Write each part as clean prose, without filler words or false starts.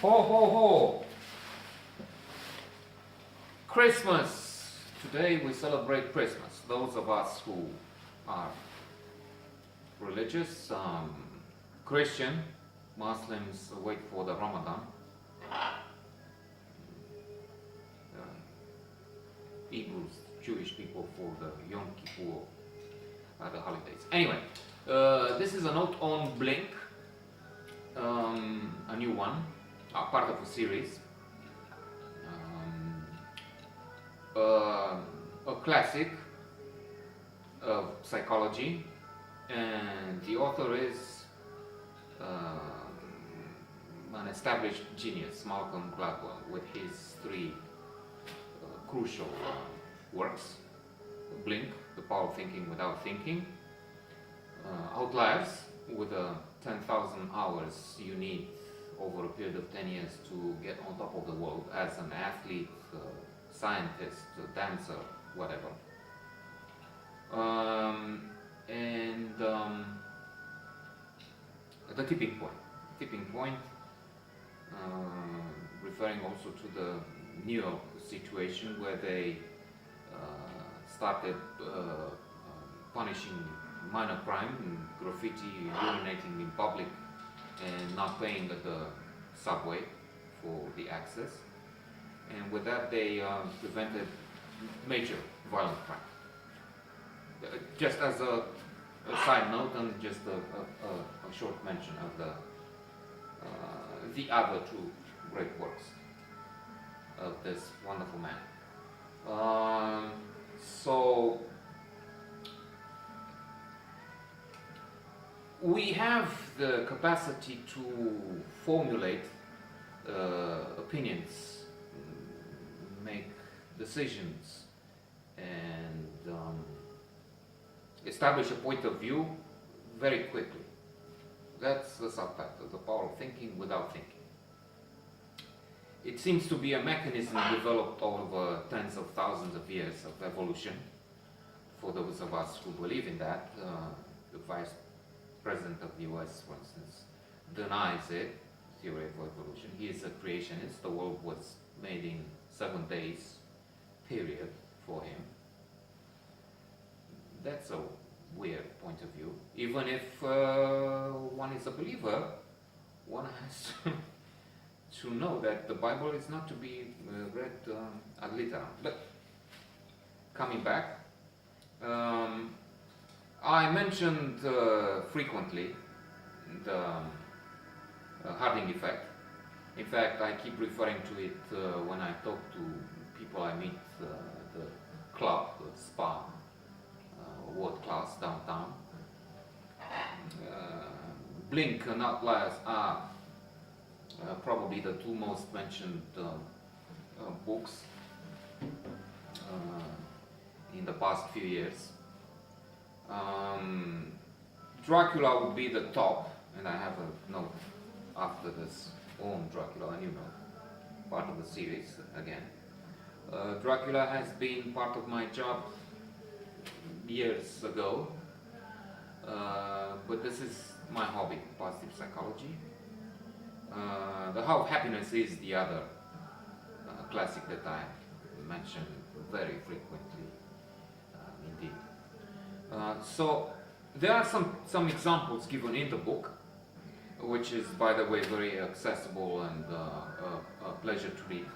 Ho, ho, ho! Christmas! Today we celebrate Christmas. Those of us who are religious, Christian, Muslims wait for the Ramadan. Hebrews, Jewish people for the Yom Kippur, the holidays. Anyway, this is a note on Blink, a new one, part of a series. A classic of psychology, and the author is an established genius, Malcolm Gladwell, with his three crucial works: Blink, The Power of Thinking Without Thinking; Outliers, with 10,000 hours you need over a period of 10 years to get on top of the world as an athlete, scientist, dancer, whatever. And the tipping point. Tipping point, referring also to the New York situation where they started punishing minor crime, graffiti, urinating in public, and not paying at the subway for the access. And with that, they prevented major violent crime. Just as a side note, and just a short mention of the other two great works of this wonderful man. So we have the capacity to formulate opinions, make decisions, and establish a point of view very quickly. That's the subtitle, The Power of Thinking Without Thinking. It seems to be a mechanism developed over tens of thousands of years of evolution. For those of us who believe in that, the Vice President of the US, for instance, denies it, theory of evolution. He is a creationist. The world was made in 7 days, period, for him. That's a weird point of view. Even if one is a believer, one has to know that the Bible is not to be read ad literam. But coming back, I mentioned frequently the Harding effect. In fact, I keep referring to it when I talk to people I meet, the club, the spa, world class downtown. Blink and Outliers are probably the two most mentioned books in the past few years. Dracula would be the top, and I have a note after this on Dracula, a new note, part of the series again. Dracula has been part of my job years ago, but this is my hobby, positive psychology. The How of Happiness is the other classic that I mention very frequently indeed. So there are some examples given in the book, which is, by the way, very accessible and a pleasure to read,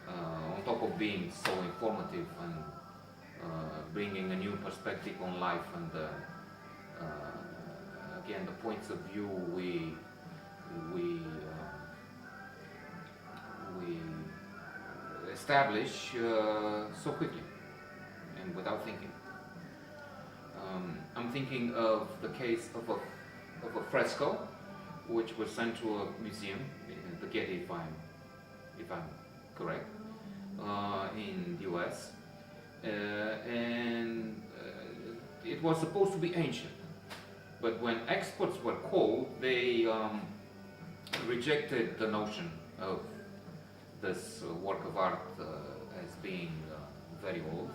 on top of being so informative and bringing a new perspective on life and again the points of view we establish so quickly and without thinking. I'm thinking of the case of a fresco which was sent to a museum, the Getty, if I'm correct, in the US, and it was supposed to be ancient, but when experts were called, they rejected the notion of this work of art as being very old.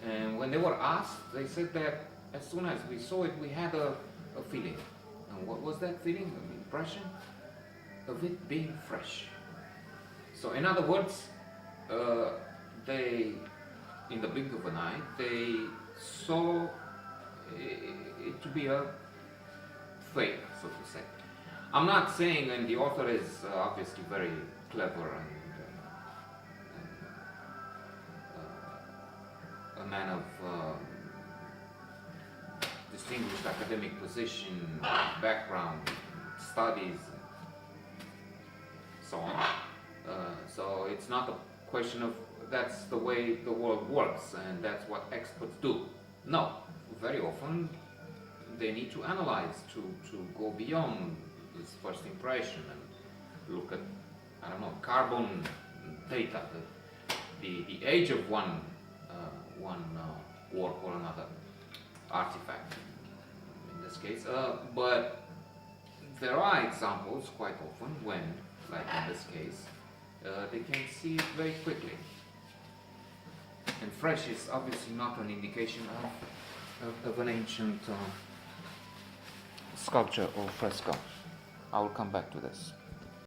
And when they were asked, they said that as soon as we saw it, we had a feeling. And what was that feeling? An impression? of it being fresh. So in other words, they, in the blink of an eye, they saw it to be a fake, so to say. I'm not saying, and the author is obviously very clever and a man of distinguished academic position, background, studies, so on. So it's not a question of that's the way the world works and that's what experts do. No, very often they need to analyze, to go beyond this first impression and look at, I don't know, carbon data, the age of one work or another artifact in this case. But there are examples quite often when, like in this case, they can see it very quickly. And fresh is obviously not an indication of an ancient sculpture or fresco. I will come back to this.